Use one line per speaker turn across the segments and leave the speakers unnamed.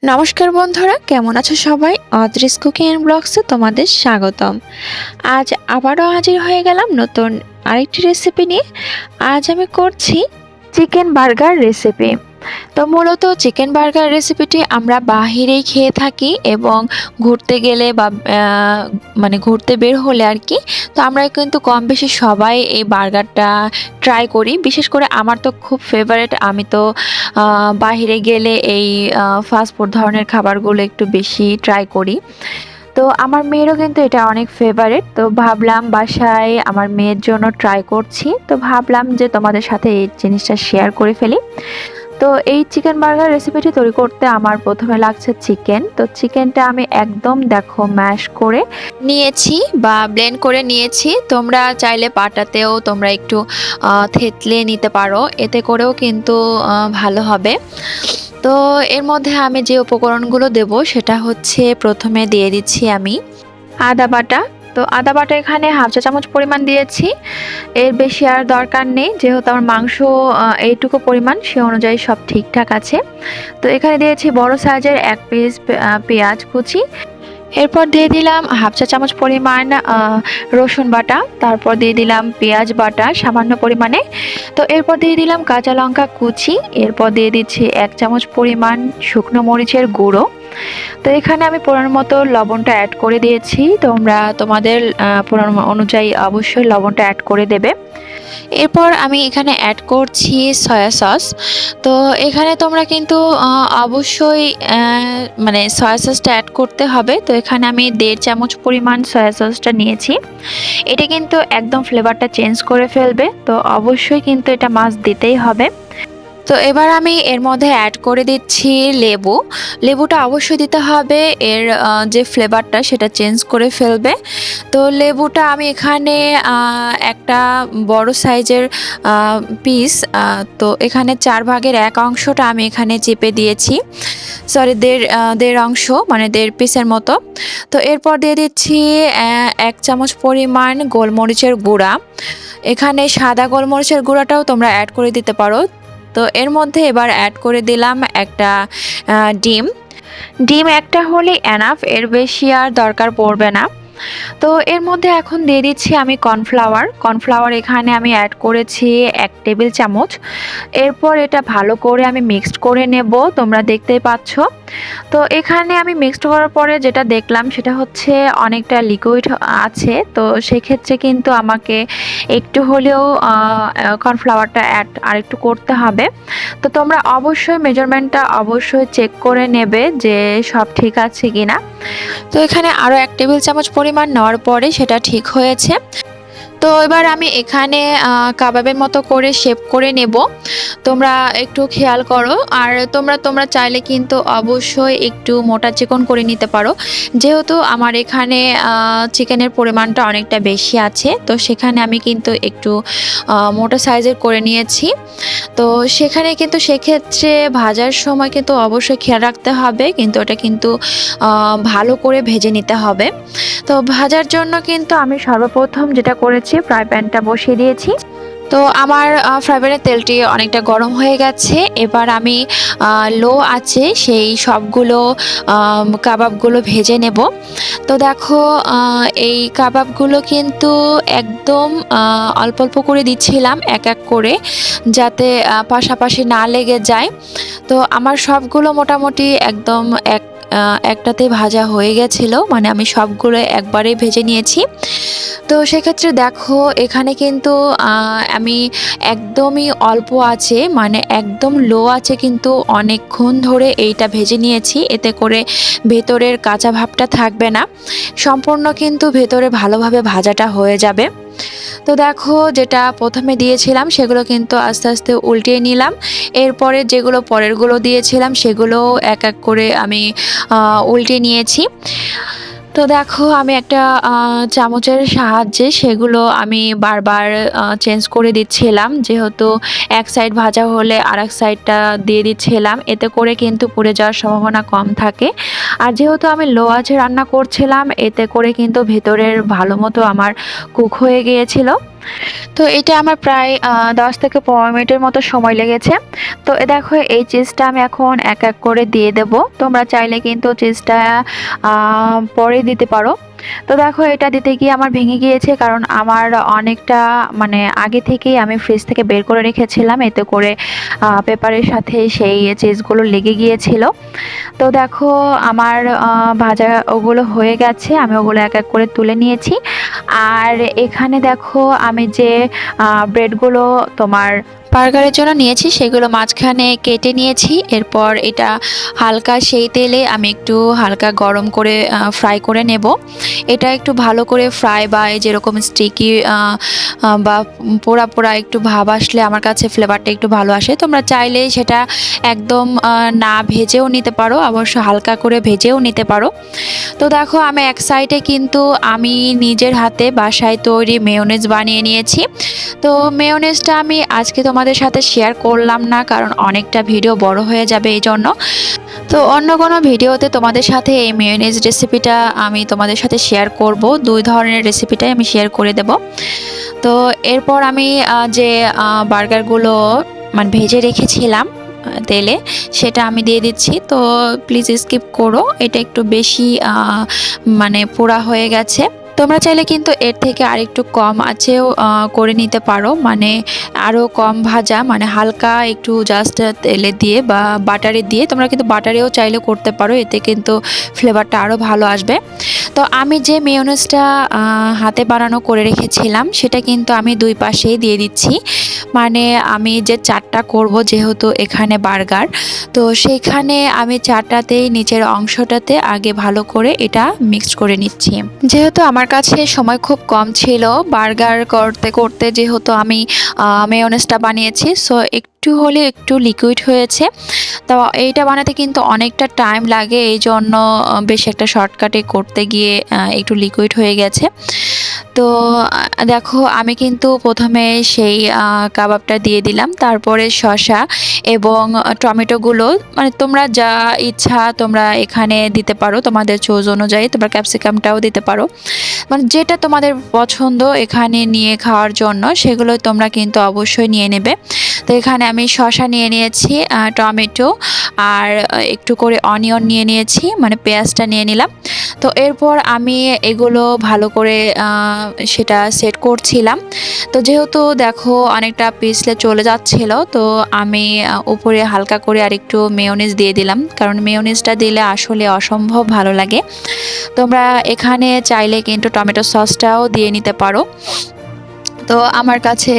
নমস্কার বন্ধুরা, কেমন আছো সবাই? অদ্রিস কুকিং অ্যান্ড ব্লগসে তোমাদের স্বাগতম। আজ আবারও হাজির হয়ে গেলাম নতুন আরেকটি রেসিপি নিয়ে। আজ আমি করছি চিকেন বার্গার রেসিপি। তো মূলত চিকেন বার্গার রেসিপিটি আমরা বাহিরেই খেয়ে থাকি এবং ঘুরতে গেলে বা ঘুরতে বের হলে আর কি। তো আমরা কিন্তু কম বেশি সবাই এই বার্গারটা ট্রাই করি। বিশেষ করে আমার তো খুব ফেভারিট। আমি তো বাহিরে গেলে এই ফাস্ট ফুড ধরনের খাবারগুলো একটু বেশি ট্রাই করি। তো আমার মেয়েরও কিন্তু এটা অনেক ফেভারিট। তো ভাবলাম বাসায় আমার মেয়ের জন্য ট্রাই করছি। তো ভাবলাম যে তোমাদের সাথে এই জিনিসটা শেয়ার করে ফেলি। তো এই চিকেন বার্গার রেসিপিটি তৈরি করতে আমার প্রথমে লাগছে চিকেন। তো চিকেনটা আমি একদম দেখো ম্যাশ করে নিয়েছি বা ব্লেন্ড করে নিয়েছি। তোমরা চাইলে পাটাতেও তোমরা একটু থেতলে নিতে পারো, এতে করেও কিন্তু ভালো হবে। তো এর মধ্যে আমি যে উপকরণগুলো দেব সেটা হচ্ছে, প্রথমে দিয়ে দিচ্ছি আমি আদা বাটা। তো আদা বাটা এখানে হাফ চা চামচ পরিমাণ দিয়েছি। এর বেশি আর দরকার নেই, যেহেতু আমার মাংস এইটুকু পরিমাণ, সে অনুযায়ী সব ঠিকঠাক আছে। তো এখানে দিয়েছি বড় সাইজের এক পিস পেঁয়াজ কুচি। এরপর দিয়ে দিলাম হাফ চা চামচ পরিমাণ রসুন বাটা। তারপর দিয়ে দিলাম পেঁয়াজ বাটা সামান্য পরিমাণে। তো এরপর দিয়ে দিলাম কাঁচা লঙ্কা কুচি। এরপর দিয়ে দিচ্ছি এক চামচ পরিমাণ শুকনো মরিচের গুঁড়ো। তো এখানে আমি পরিমাণ মতো লবণটা অ্যাড করে দিয়েছি। তোমরা তোমাদের পরিমাণ অনুযায়ী অবশ্যই লবণটা অ্যাড করে দেবে। এরপর আমি এখানে অ্যাড করছি সয়া সস। তো এখানে তোমরা কিন্তু অবশ্যই সয়া সসটা অ্যাড করতে হবে। তো এখানে আমি 1.5 চামচ পরিমাণ সয়া সসটা নিয়েছি। এটা কিন্তু একদম ফ্লেভারটা চেঞ্জ করে ফেলবে, তো অবশ্যই কিন্তু এটা মাস্ট দিতেই হবে। তো এবার আমি এর মধ্যে অ্যাড করে দিচ্ছি লেবু। লেবুটা অবশ্যই দিতে হবে, এর যে ফ্লেভারটা সেটা চেঞ্জ করে ফেলবে। তো লেবুটা আমি এখানে একটা বড় সাইজের পিস, তো এখানে 4 ভাগের 1 অংশটা আমি এখানে চেপে দিয়েছি। সরি, দেড় অংশ, মানে 1.5 পিসের মতো। তো এরপর দিয়ে দিচ্ছি 1 চামচ পরিমাণ গোলমরিচের গুঁড়া। এখানে সাদা গোলমরিচের গুঁড়াটাও তোমরা অ্যাড করে দিতে পারো। তো এর মধ্যে এবার অ্যাড করে দিলাম একটা ডিম। ডিম একটা হলে এনাফ, এর বেশি আর দরকার পড়বে না। তো এর মধ্যে এখন দিয়ে দিচ্ছি আমি কর্নফ্লাওয়ার এখানে আমি অ্যাড করেছি 1 টেবিল চামচ। এরপর এটা ভালো করে আমি মিক্সড করে নেব, তোমরা দেখতেই পাচ্ছ। তো এখানে আমি মিক্সড করার পরে যেটা দেখলাম সেটা হচ্ছে অনেকটা লিকুইড আছে। তো সেক্ষেত্রে কিন্তু আমাকে একটু হলেও কর্নফ্লাওয়ারটা অ্যাড আরেকটু করতে হবে। তো তোমরা অবশ্যই মেজারমেন্টটা অবশ্যই চেক করে নেবে যে সব ঠিক আছে কিনা। তো এখানে আরও 1 টেবিল চামচ পরিমাণ নেওয়ার পরে সেটা ঠিক হয়েছে। তো এবার আমি এখানে কাবাবের মতো করে শেপ করে নেব। তোমরা একটু খেয়াল করো। আর তোমরা চাইলে কিন্তু অবশ্যই একটু মোটা চিকন করে নিতে পারো। যেহেতু আমার এখানে চিকেনের পরিমাণটা অনেকটা বেশি আছে, তো সেখানে আমি কিন্তু একটু মোটা সাইজের করে নিয়েছি। তো সেক্ষেত্রে ভাজার সময় কিন্তু অবশ্যই খেয়াল রাখতে হবে, কিন্তু ওটা কিন্তু ভালো করে ভেজে নিতে হবে। তো ভাজার জন্য কিন্তু আমি সর্বপ্রথম যেটা করেছি, ফ্রাই প্যানটা বসিয়ে দিয়েছি। তো আমার ফ্রাই প্যানের তেলটি অনেকটা গরম হয়ে গেছে। এবার আমি লো আছে সেই সবগুলো কাবাবগুলো ভেজে নেব। তো দেখো, এই কাবাবগুলো কিন্তু একদম অল্প অল্প করে দিচ্ছিলাম এক এক করে, যাতে পাশাপাশি না লেগে যায়। তো আমার সবগুলো মোটামুটি একদম একটাতে ভাজা হয়ে গেছিলো, মানে আমি সবগুলো একবারেই ভেজে নিয়েছি। তো সেক্ষেত্রে দেখো এখানে কিন্তু আমি একদমই অল্প আছে, মানে একদম লো আছে, কিন্তু অনেকক্ষণ ধরে এইটা ভেজে নিয়েছি। এতে করে ভেতরের কাঁচা ভাবটা থাকবে না, সম্পূর্ণ কিন্তু ভেতরে ভালোভাবে ভাজাটা হয়ে যাবে। তো দেখো, যেটা প্রথমে দিয়েছিলাম সেগুলো কিন্তু আস্তে আস্তে উল্টিয়ে নিলাম। এরপরে যেগুলো পরেরগুলো দিয়েছিলাম সেগুলো এক এক করে আমি উল্টে নিয়েছি। তো দেখো, আমি একটা চামচের সাহায্যে সেগুলো আমি বারবার চেঞ্জ করে দিচ্ছিলাম, যেহেতু এক সাইড ভাজা হলে আরেক সাইডটা দিয়ে দিচ্ছিলাম। এতে করে কিন্তু পুড়ে যাওয়ার সম্ভাবনা কম থাকে। আর যেহেতু আমি লো আঁচে রান্না করছিলাম, এতে করে কিন্তু ভেতরের ভালো মতো আমার কুক হয়ে গিয়েছিল। তো এটা আমার প্রায় 10 থেকে 15 মিনিটের মতো সময় লেগেছে। তো দেখো এই চিজটা আমি এখন এক এক করে দিয়ে দেব। তোমরা চাইলে কিন্তু চিজটা পরে দিতে পারো। তো দেখো এটা দিতে গিয়ে আমার ভেঙে গিয়েছে, কারণ আমার অনেকটা মানে আগে থেকেই আমি ফ্রিজ থেকে বের করে রেখেছিলাম, এতে করে পেপারের সাথে সেই চিজগুলো লেগে গিয়েছিল। তো দেখো আমার ভাজা ওগুলো হয়ে গেছে, আমি ওগুলো এক এক করে তুলে নিয়েছি। আর এখানে দেখো আমি যে ব্রেডগুলো তোমার বার্গারের জন্য নিয়েছি সেগুলো মাঝখানে কেটে নিয়েছি। এরপর এটা হালকা সেই তেলে আমি একটু হালকা গরম করে ফ্রাই করে নেব। এটা একটু ভালো করে ফ্রাই বা এই যেরকম স্টিকি বা পোড়া পোড়া একটু ভাব আসলে আমার কাছে ফ্লেভারটা একটু ভালো আসে। তোমরা চাইলে সেটা একদম না ভেজেও নিতে পারো, অবশ্য হালকা করে ভেজেও নিতে পারো। তো দেখো আমি এক সাইডে কিন্তু আমি নিজের হাতে বাসায় তৈরি মেয়োনেজ বানিয়ে নিয়েছি। তো মেয়োনেজটা আমি আজকে তোমাদের সাথে শেয়ার করলাম না, কারণ অনেকটা ভিডিও বড় হয়ে যাবে এই জন্য। তো অন্য কোনো ভিডিওতে তোমাদের সাথে এই মেয়োনেজ রেসিপিটা আমি তোমাদের সাথে শেয়ার করব। দুই ধরনের রেসিপিটাই আমি শেয়ার করে দেব। তো এরপর আমি যে বার্গারগুলো মানে ভেজে রেখেছিলাম তেলে, সেটা আমি দিয়ে দিচ্ছি। তো প্লিজ স্কিপ করো, এটা একটু বেশি মানে পোড়া হয়ে গেছে। তোমরা চাইলে কিন্তু এর থেকে আরেকটু কম আঁচেও করে নিতে পারো, মানে আরও কম ভাজা, মানে হালকা একটু জাস্ট তেলে দিয়ে বা বাটারে দিয়ে, তোমরা কিন্তু বাটারেও চাইলে করতে পারো, এতে কিন্তু ফ্লেভারটা আরও ভালো আসবে। তো আমি যে মেয়োনেজটা হাতে বানানো করে রেখেছিলাম সেটা কিন্তু আমি দুই পাশেই দিয়ে দিচ্ছি। মানে আমি যে চারটা করব, যেহেতু এখানে বার্গার, তো সেইখানে আমি চারটাতেই নিচের অংশটাতে আগে ভালো করে এটা মিক্সড করে নিচ্ছি। যেহেতু আমার কাছে সময় খুব কম ছিল বার্গার করতে করতে, যেহেতু আমি মেয়োনেজটা বানিয়েছি, সো একটু হলে একটু লিকুইড হয়েছে। তো এইটা বানাতে কিন্তু অনেকটা টাইম লাগে, এই জন্য বেশ একটা শর্টকাটে করতে গিয়ে একটু লিকুইড হয়ে গেছে। তো দেখো আমি কিন্তু প্রথমে সেই কাবাবটা দিয়ে দিলাম, তারপরে শসা এবং টমেটোগুলো, মানে তোমরা যা ইচ্ছা তোমরা এখানে দিতে পারো, তোমাদের চোজ অনুযায়ী তোমরা ক্যাপসিকামটাও দিতে পারো, মানে যেটা তোমাদের পছন্দ এখানে নিয়ে খাওয়ার জন্য সেগুলো তোমরা কিন্তু অবশ্যই নিয়ে নেবে। তো এখানে আমি শসা নিয়ে নিয়েছি, টমেটো আর একটু করে অনিয়ন নিয়ে নিয়েছি, মানে পেঁয়াজটা নিয়ে নিলাম। তো এরপর আমি এগুলো ভালো করে সেটা সেট করছিলাম। তো যেহেতু দেখো অনেকটা পিছলে চলে যাচ্ছিল, তো আমি উপরে হালকা করে আরেকটু মেয়োনিজ দিয়ে দিলাম, কারণ মেয়োনিজটা দিলে আসলে অসম্ভব ভালো লাগে। তোমরা এখানে চাইলে কিন্তু টমেটো সসটাও দিয়ে নিতে পারো। তো আমার কাছে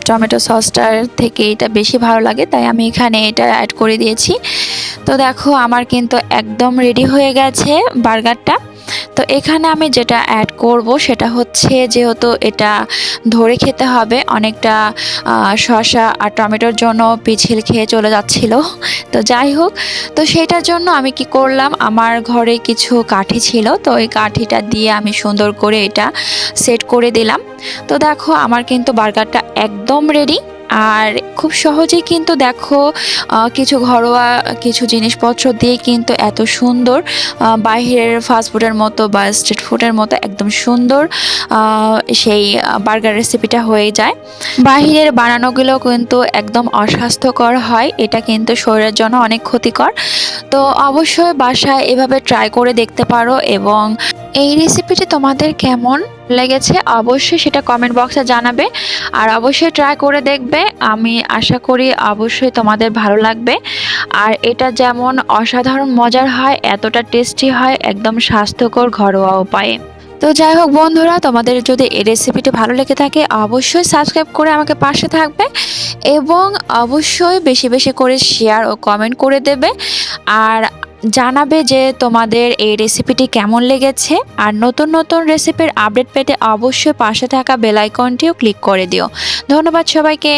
টমেটো সসটার থেকে এটা বেশি ভালো লাগে, তাই আমি এখানে এটা অ্যাড করে দিয়েছি। তো দেখো আমার কিন্তু একদম রেডি হয়ে গেছে বার্গারটা। তো এখানে আমি যেটা অ্যাড করব সেটা হচ্ছে, যেহেতু এটা ধরে খেতে হবে, অনেকটা শসা আর টমেটোর জন্য পিছিল খেয়ে চলে যাচ্ছিল। তো যাই হোক, তো সেটার জন্য আমি কি করলাম, আমার ঘরে কিছু কাঠি ছিল, তো ওই কাঠিটা দিয়ে আমি সুন্দর করে এটা সেট করে দিলাম। তো দেখো আমার কিন্তু বার্গারটা একদম রেডি। আর খুব সহজেই কিন্তু দেখো কিছু ঘরোয়া কিছু জিনিসপত্র দিয়ে কিন্তু এত সুন্দর বাইরের ফাস্টফুডের মতো বা স্ট্রিট ফুডের মতো একদম সুন্দর সেই বার্গার রেসিপিটা হয়ে যায়। বাহিরের বানানোগুলো কিন্তু একদম অস্বাস্থ্যকর হয়, এটা কিন্তু শরীরের জন্য অনেক ক্ষতিকর। তো অবশ্যই বাসায় এভাবে ট্রাই করে দেখতে পারো, এবং এই রেসিপিটি তোমাদের কেমন লেগেছে অবশ্যই সেটা কমেন্ট বক্সে জানাবে। আর অবশ্যই ট্রাই করে দেখবে, আমি আশা করি অবশ্যই তোমাদের ভালো লাগবে। আর এটা যেমন অসাধারণ মজার হয়, এতটা টেস্টি হয়, একদম স্বাস্থ্যকর ঘরোয়া উপায়ে। তো যাই হোক বন্ধুরা, তোমাদের যদি এই রেসিপিটি ভালো লেগে থাকে অবশ্যই সাবস্ক্রাইব করে আমাকে পাশে থাকবে, এবং অবশ্যই বেশি বেশি করে শেয়ার ও কমেন্ট করে দেবে। আর জানাবে যে তোমাদের এই রেসিপিটি কেমন লেগেছে। আর নতুন নতুন রেসিপির আপডেট পেতে অবশ্যই পাশে থাকা বেল আইকনটিও ক্লিক করে দিও। ধন্যবাদ সবাইকে।